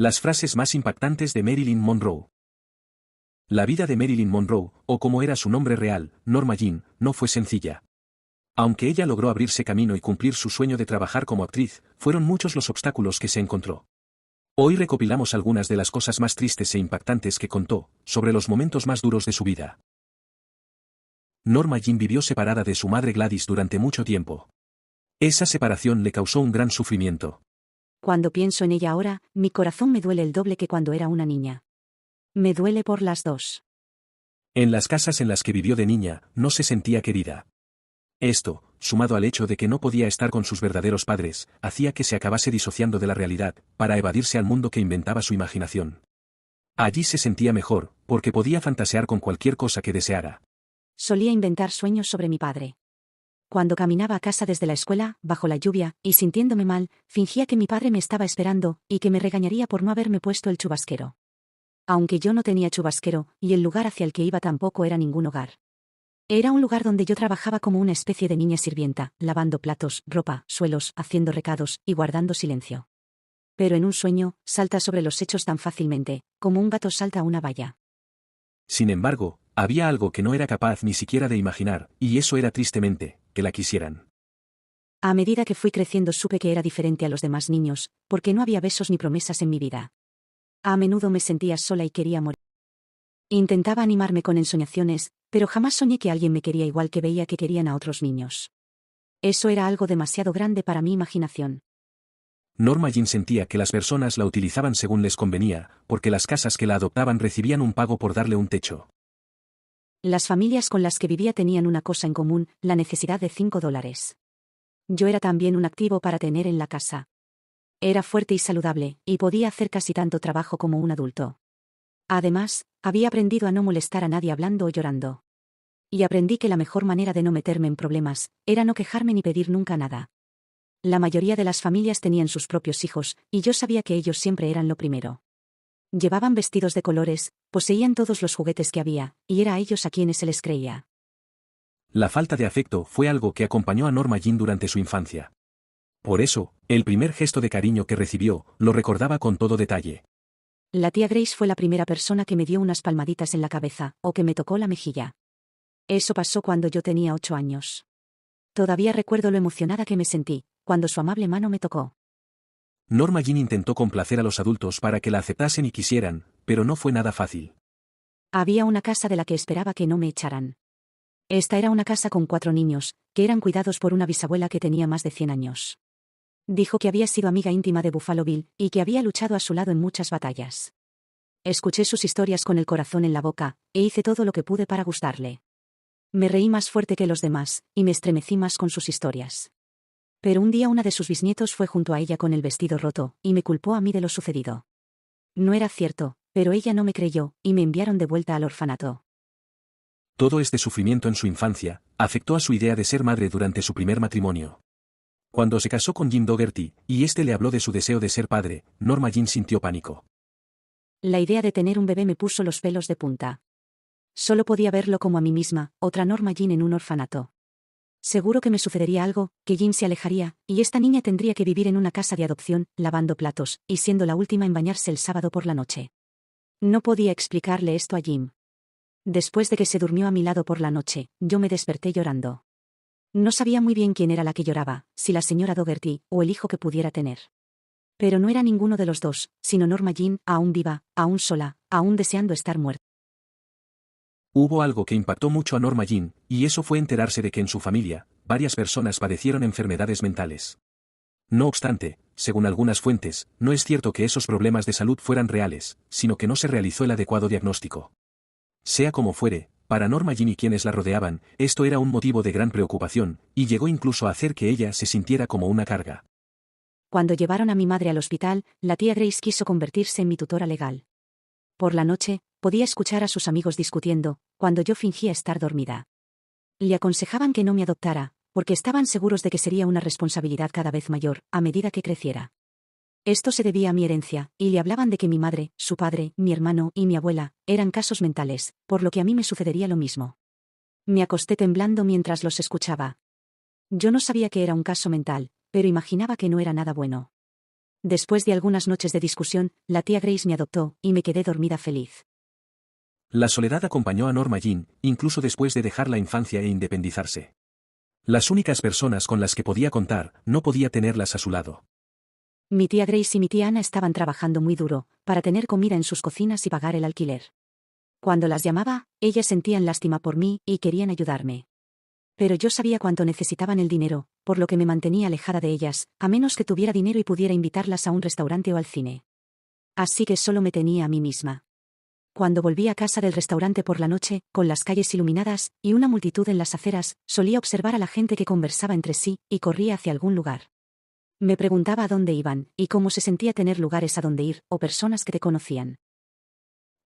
Las frases más impactantes de Marilyn Monroe. La vida de Marilyn Monroe, o como era su nombre real, Norma Jean, no fue sencilla. Aunque ella logró abrirse camino y cumplir su sueño de trabajar como actriz, fueron muchos los obstáculos que se encontró. Hoy recopilamos algunas de las cosas más tristes e impactantes que contó, sobre los momentos más duros de su vida. Norma Jean vivió separada de su madre Gladys durante mucho tiempo. Esa separación le causó un gran sufrimiento. Cuando pienso en ella ahora, mi corazón me duele el doble que cuando era una niña. Me duele por las dos. En las casas en las que vivió de niña, no se sentía querida. Esto, sumado al hecho de que no podía estar con sus verdaderos padres, hacía que se acabase disociando de la realidad, para evadirse al mundo que inventaba su imaginación. Allí se sentía mejor, porque podía fantasear con cualquier cosa que deseara. Solía inventar sueños sobre mi padre. Cuando caminaba a casa desde la escuela, bajo la lluvia, y sintiéndome mal, fingía que mi padre me estaba esperando, y que me regañaría por no haberme puesto el chubasquero. Aunque yo no tenía chubasquero, y el lugar hacia el que iba tampoco era ningún hogar. Era un lugar donde yo trabajaba como una especie de niña sirvienta, lavando platos, ropa, suelos, haciendo recados, y guardando silencio. Pero en un sueño, salta sobre los hechos tan fácilmente, como un gato salta a una valla. Sin embargo, había algo que no era capaz ni siquiera de imaginar, y eso era tristemente, que la quisieran. A medida que fui creciendo supe que era diferente a los demás niños, porque no había besos ni promesas en mi vida. A menudo me sentía sola y quería morir. Intentaba animarme con ensoñaciones, pero jamás soñé que alguien me quería igual que veía que querían a otros niños. Eso era algo demasiado grande para mi imaginación. Norma Jean sentía que las personas la utilizaban según les convenía, porque las casas que la adoptaban recibían un pago por darle un techo. Las familias con las que vivía tenían una cosa en común, la necesidad de $5. Yo era también un activo para tener en la casa. Era fuerte y saludable, y podía hacer casi tanto trabajo como un adulto. Además, había aprendido a no molestar a nadie hablando o llorando. Y aprendí que la mejor manera de no meterme en problemas, era no quejarme ni pedir nunca nada. La mayoría de las familias tenían sus propios hijos, y yo sabía que ellos siempre eran lo primero. Llevaban vestidos de colores, poseían todos los juguetes que había, y era a ellos a quienes se les creía. La falta de afecto fue algo que acompañó a Norma Jean durante su infancia. Por eso, el primer gesto de cariño que recibió, lo recordaba con todo detalle. La tía Grace fue la primera persona que me dio unas palmaditas en la cabeza, o que me tocó la mejilla. Eso pasó cuando yo tenía 8 años. Todavía recuerdo lo emocionada que me sentí, cuando su amable mano me tocó. Norma Jean intentó complacer a los adultos para que la aceptasen y quisieran, pero no fue nada fácil. Había una casa de la que esperaba que no me echaran. Esta era una casa con 4 niños, que eran cuidados por una bisabuela que tenía más de 100 años. Dijo que había sido amiga íntima de Buffalo Bill, y que había luchado a su lado en muchas batallas. Escuché sus historias con el corazón en la boca, e hice todo lo que pude para gustarle. Me reí más fuerte que los demás, y me estremecí más con sus historias. Pero un día una de sus bisnietos fue junto a ella con el vestido roto, y me culpó a mí de lo sucedido. No era cierto, pero ella no me creyó, y me enviaron de vuelta al orfanato. Todo este sufrimiento en su infancia, afectó a su idea de ser madre durante su primer matrimonio. Cuando se casó con Jim Dougherty, y éste le habló de su deseo de ser padre, Norma Jean sintió pánico. La idea de tener un bebé me puso los pelos de punta. Solo podía verlo como a mí misma, otra Norma Jean en un orfanato. Seguro que me sucedería algo, que Jim se alejaría, y esta niña tendría que vivir en una casa de adopción, lavando platos, y siendo la última en bañarse el sábado por la noche. No podía explicarle esto a Jim. Después de que se durmió a mi lado por la noche, yo me desperté llorando. No sabía muy bien quién era la que lloraba, si la señora Dougherty, o el hijo que pudiera tener. Pero no era ninguno de los dos, sino Norma Jean, aún viva, aún sola, aún deseando estar muerta. Hubo algo que impactó mucho a Norma Jean, y eso fue enterarse de que en su familia, varias personas padecieron enfermedades mentales. No obstante, según algunas fuentes, no es cierto que esos problemas de salud fueran reales, sino que no se realizó el adecuado diagnóstico. Sea como fuere, para Norma Jean y quienes la rodeaban, esto era un motivo de gran preocupación, y llegó incluso a hacer que ella se sintiera como una carga. Cuando llevaron a mi madre al hospital, la tía Grace quiso convertirse en mi tutora legal. Por la noche, podía escuchar a sus amigos discutiendo, cuando yo fingía estar dormida. Le aconsejaban que no me adoptara, porque estaban seguros de que sería una responsabilidad cada vez mayor, a medida que creciera. Esto se debía a mi herencia, y le hablaban de que mi madre, su padre, mi hermano y mi abuela, eran casos mentales, por lo que a mí me sucedería lo mismo. Me acosté temblando mientras los escuchaba. Yo no sabía que era un caso mental, pero imaginaba que no era nada bueno. Después de algunas noches de discusión, la tía Grace me adoptó, y me quedé dormida feliz. La soledad acompañó a Norma Jean, incluso después de dejar la infancia e independizarse. Las únicas personas con las que podía contar, no podía tenerlas a su lado. Mi tía Grace y mi tía Ana estaban trabajando muy duro, para tener comida en sus cocinas y pagar el alquiler. Cuando las llamaba, ellas sentían lástima por mí, y querían ayudarme. Pero yo sabía cuánto necesitaban el dinero, por lo que me mantenía alejada de ellas, a menos que tuviera dinero y pudiera invitarlas a un restaurante o al cine. Así que solo me tenía a mí misma. Cuando volví a casa del restaurante por la noche, con las calles iluminadas, y una multitud en las aceras, solía observar a la gente que conversaba entre sí, y corría hacia algún lugar. Me preguntaba a dónde iban, y cómo se sentía tener lugares a donde ir, o personas que te conocían.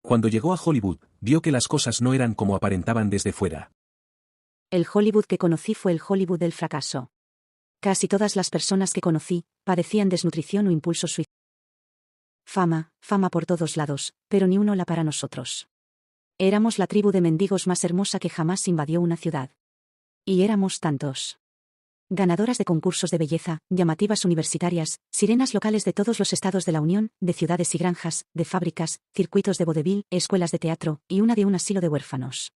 Cuando llegó a Hollywood, vio que las cosas no eran como aparentaban desde fuera. El Hollywood que conocí fue el Hollywood del fracaso. Casi todas las personas que conocí, padecían desnutrición o impulsos suicidas. Fama por todos lados, pero ni un hola para nosotros. Éramos la tribu de mendigos más hermosa que jamás invadió una ciudad. Y éramos tantos. Ganadoras de concursos de belleza, llamativas universitarias, sirenas locales de todos los estados de la Unión, de ciudades y granjas, de fábricas, circuitos de vodevil, escuelas de teatro, y una de un asilo de huérfanos.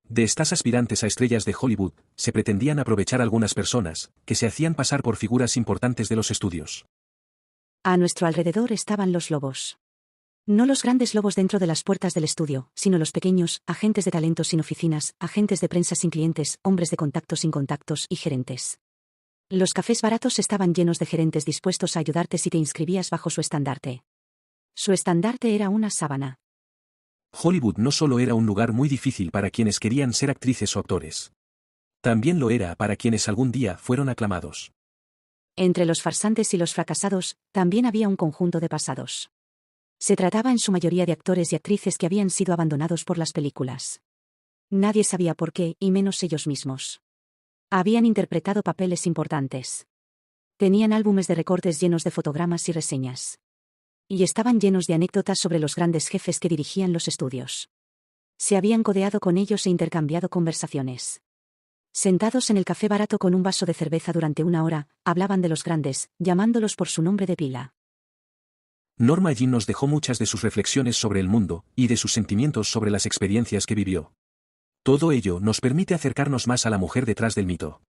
De estas aspirantes a estrellas de Hollywood, se pretendían aprovechar algunas personas, que se hacían pasar por figuras importantes de los estudios. A nuestro alrededor estaban los lobos. No los grandes lobos dentro de las puertas del estudio, sino los pequeños, agentes de talentos sin oficinas, agentes de prensa sin clientes, hombres de contacto sin contactos y gerentes. Los cafés baratos estaban llenos de gerentes dispuestos a ayudarte si te inscribías bajo su estandarte. Su estandarte era una sábana. Hollywood no solo era un lugar muy difícil para quienes querían ser actrices o actores. También lo era para quienes algún día fueron aclamados. Entre los farsantes y los fracasados, también había un conjunto de pasados. Se trataba en su mayoría de actores y actrices que habían sido abandonados por las películas. Nadie sabía por qué, y menos ellos mismos. Habían interpretado papeles importantes. Tenían álbumes de recortes llenos de fotogramas y reseñas. Y estaban llenos de anécdotas sobre los grandes jefes que dirigían los estudios. Se habían codeado con ellos e intercambiado conversaciones. Sentados en el café barato con un vaso de cerveza durante una hora, hablaban de los grandes, llamándolos por su nombre de pila. Norma Jean nos dejó muchas de sus reflexiones sobre el mundo, y de sus sentimientos sobre las experiencias que vivió. Todo ello nos permite acercarnos más a la mujer detrás del mito.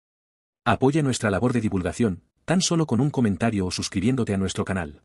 Apoya nuestra labor de divulgación, tan solo con un comentario o suscribiéndote a nuestro canal.